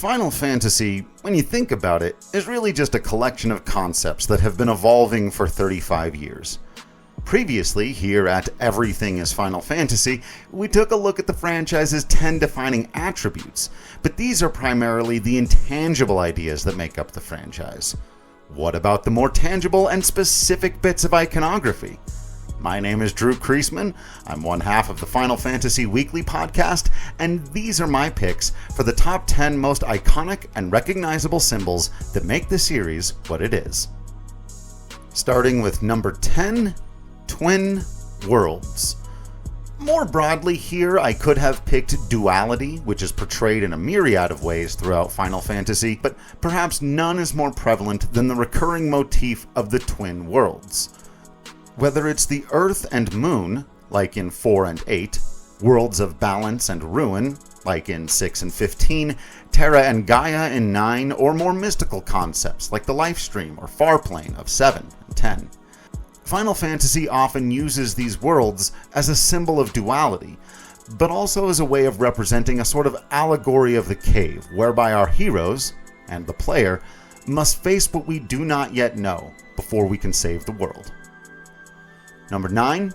Final Fantasy, when you think about it, is really just a collection of concepts that have been evolving for 35 years. Previously, here at Everything is Final Fantasy, we took a look at the franchise's 10 defining attributes, but these are primarily the intangible ideas that make up the franchise. What about the more tangible and specific bits of iconography? My name is Drew Kreisman, I'm one half of the Final Fantasy Weekly podcast, and these are my picks for the top 10 most iconic and recognizable symbols that make the series what it is. Starting with number 10, Twin Worlds. More broadly here, I could have picked duality, which is portrayed in a myriad of ways throughout Final Fantasy, but perhaps none is more prevalent than the recurring motif of the Twin Worlds. Whether it's the Earth and Moon, like in 4 and 8, Worlds of Balance and Ruin, like in 6 and 15, Terra and Gaia in 9, or more mystical concepts like the Lifestream or Farplane of 7 and 10. Final Fantasy often uses these worlds as a symbol of duality, but also as a way of representing a sort of allegory of the cave, whereby our heroes, and the player, must face what we do not yet know before we can save the world. Number 9,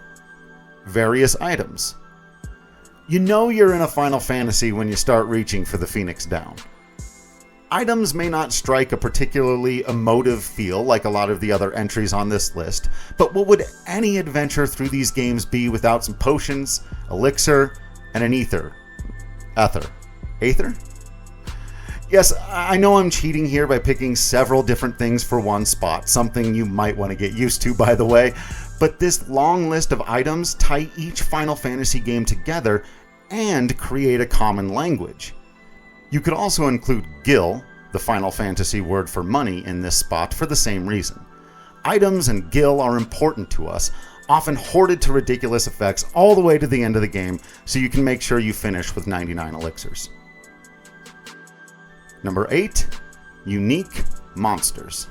various items. You know you're in a Final Fantasy when you start reaching for the Phoenix Down. Items may not strike a particularly emotive feel like a lot of the other entries on this list, but what would any adventure through these games be without some potions, elixir, and an ether? Aether? Yes, I know I'm cheating here by picking several different things for one spot, something you might want to get used to, by the way, but this long list of items tie each Final Fantasy game together and create a common language. You could also include gil, the Final Fantasy word for money, in this spot for the same reason. Items and gil are important to us, often hoarded to ridiculous effects all the way to the end of the game, so you can make sure you finish with 99 elixirs. Number 8, unique monsters.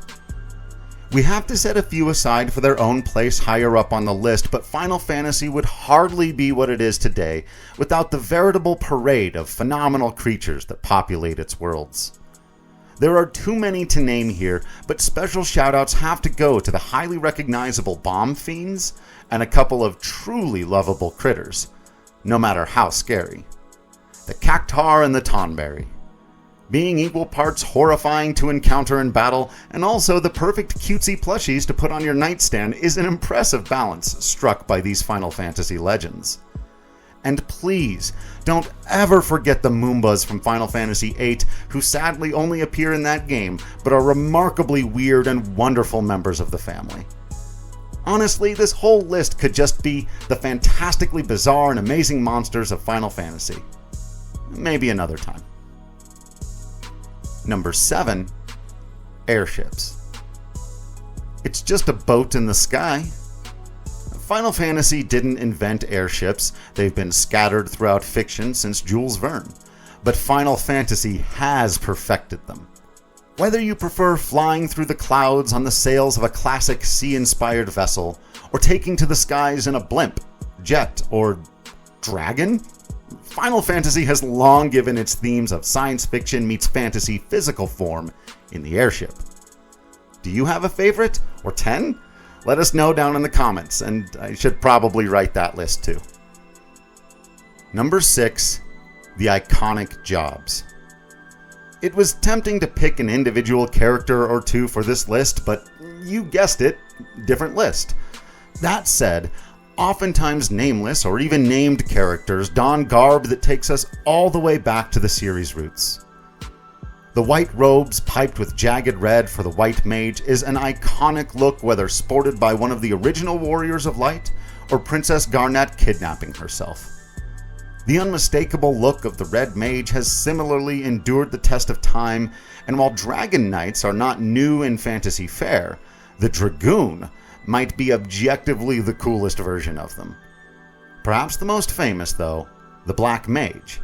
We have to set a few aside for their own place higher up on the list, but Final Fantasy would hardly be what it is today without the veritable parade of phenomenal creatures that populate its worlds. There are too many to name here, but special shoutouts have to go to the highly recognizable bomb fiends and a couple of truly lovable critters, no matter how scary. The Cactuar and the Tonberry. Being equal parts horrifying to encounter in battle, and also the perfect cutesy plushies to put on your nightstand is an impressive balance struck by these Final Fantasy legends. And please, don't ever forget the Moombas from Final Fantasy VIII, who sadly only appear in that game, but are remarkably weird and wonderful members of the family. Honestly, this whole list could just be the fantastically bizarre and amazing monsters of Final Fantasy. Maybe another time. Number 7, airships. It's just a boat in the sky. Final Fantasy didn't invent airships, they've been scattered throughout fiction since Jules Verne. But Final Fantasy has perfected them. Whether you prefer flying through the clouds on the sails of a classic sea-inspired vessel, or taking to the skies in a blimp, jet, or dragon, Final Fantasy has long given its themes of science fiction meets fantasy physical form in the airship. Do you have a favorite, or 10? Let us know down in the comments, and I should probably write that list too. Number 6, the iconic jobs. It was tempting to pick an individual character or two for this list, but you guessed it, different list. That said, oftentimes nameless or even named characters don garb that takes us all the way back to the series' roots. The white robes piped with jagged red for the White Mage is an iconic look, whether sported by one of the original Warriors of Light or Princess Garnet kidnapping herself. The unmistakable look of the Red Mage has similarly endured the test of time, and while Dragon Knights are not new in fantasy fare, the Dragoon might be objectively the coolest version of them. Perhaps the most famous, though, the Black Mage,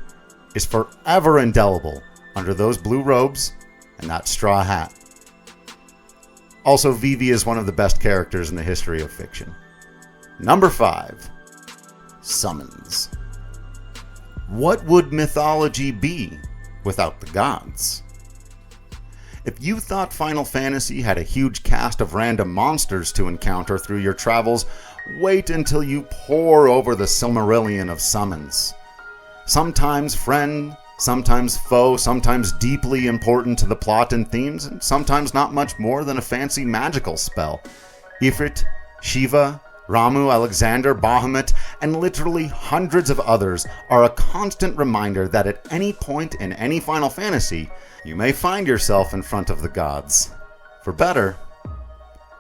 is forever indelible under those blue robes and that straw hat. Also, Vivi is one of the best characters in the history of fiction. Number 5, summons. What would mythology be without the gods? If you thought Final Fantasy had a huge cast of random monsters to encounter through your travels, wait until you pore over the Silmarillion of summons. Sometimes friend, sometimes foe, sometimes deeply important to the plot and themes, and sometimes not much more than a fancy magical spell. Ifrit, Shiva, Ramu, Alexander, Bahamut, and literally hundreds of others are a constant reminder that at any point in any Final Fantasy, you may find yourself in front of the gods. For better,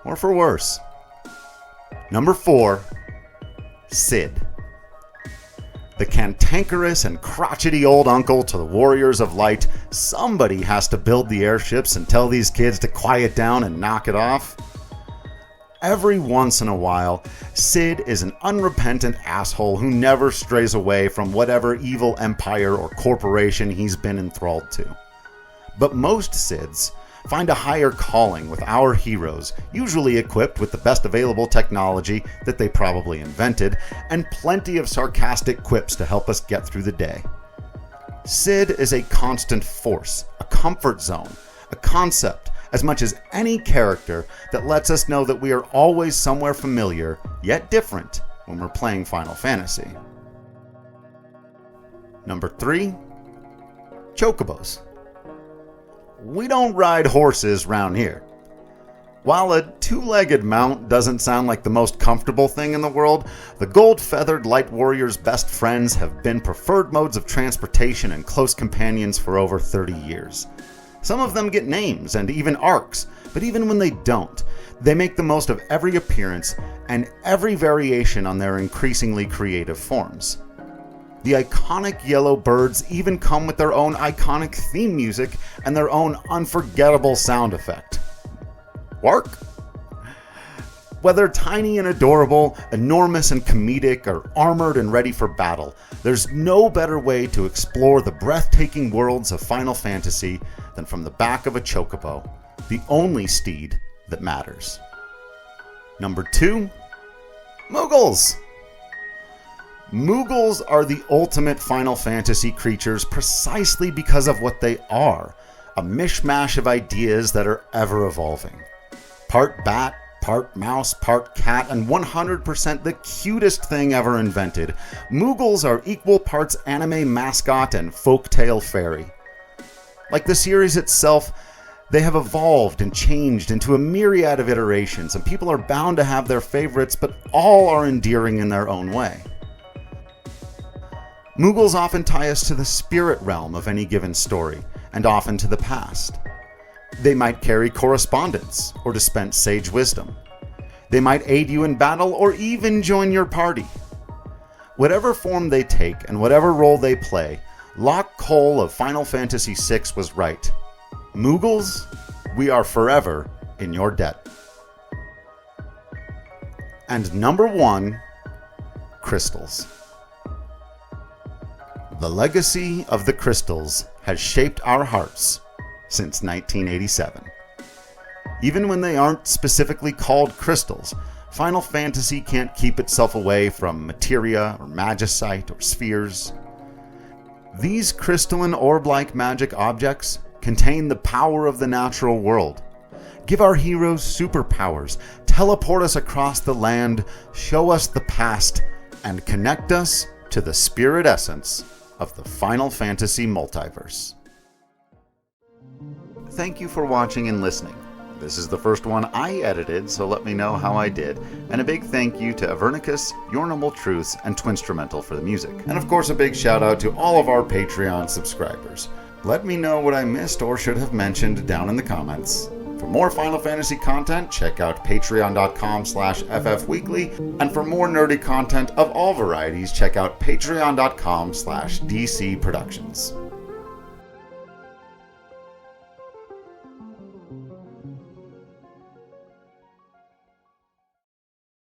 or for worse. Number 4. Cid. The cantankerous and crotchety old uncle to the Warriors of Light. Somebody has to build the airships and tell these kids to quiet down and knock it off. Every once in a while, Cid is an unrepentant asshole who never strays away from whatever evil empire or corporation he's been enthralled to. But most Cids find a higher calling with our heroes, usually equipped with the best available technology that they probably invented, and plenty of sarcastic quips to help us get through the day. Cid is a constant force, a comfort zone, a concept, as much as any character that lets us know that we are always somewhere familiar, yet different, when we're playing Final Fantasy. Number 3. Chocobos. We don't ride horses round here. While a two-legged mount doesn't sound like the most comfortable thing in the world, the gold-feathered light warrior's best friends have been preferred modes of transportation and close companions for over 30 years. Some of them get names and even arcs, but even when they don't, they make the most of every appearance and every variation on their increasingly creative forms. The iconic yellow birds even come with their own iconic theme music and their own unforgettable sound effect. Wark? Whether tiny and adorable, enormous and comedic, or armored and ready for battle, there's no better way to explore the breathtaking worlds of Final Fantasy than from the back of a chocobo, the only steed that matters. Number 2. Moogles. Mughals are the ultimate Final Fantasy creatures precisely because of what they are, a mishmash of ideas that are ever evolving. Part bat, part mouse, part cat, and 100% the cutest thing ever invented, Mughals are equal parts anime mascot and folktale fairy. Like the series itself, they have evolved and changed into a myriad of iterations, and people are bound to have their favorites, but all are endearing in their own way. Mughals often tie us to the spirit realm of any given story, and often to the past. They might carry correspondence or dispense sage wisdom. They might aid you in battle or even join your party. Whatever form they take and whatever role they play, Locke Cole of Final Fantasy VI was right. Mughals, we are forever in your debt. And number 1, crystals. The legacy of the crystals has shaped our hearts since 1987. Even when they aren't specifically called crystals, Final Fantasy can't keep itself away from materia or magicite or spheres. These crystalline orb-like magic objects contain the power of the natural world. Give our heroes superpowers, teleport us across the land, show us the past, and connect us to the spirit essence of the Final Fantasy multiverse. Thank you for watching and listening. This is the first one I edited, so let me know how I did. And a big thank you to Avernicus, Your Noble Truths, and Twinstrumental for the music. And of course a big shout out to all of our Patreon subscribers. Let me know what I missed or should have mentioned down in the comments. For more Final Fantasy content, check out patreon.com/ffweekly, and for more nerdy content of all varieties, check out patreon.com/dcproductions.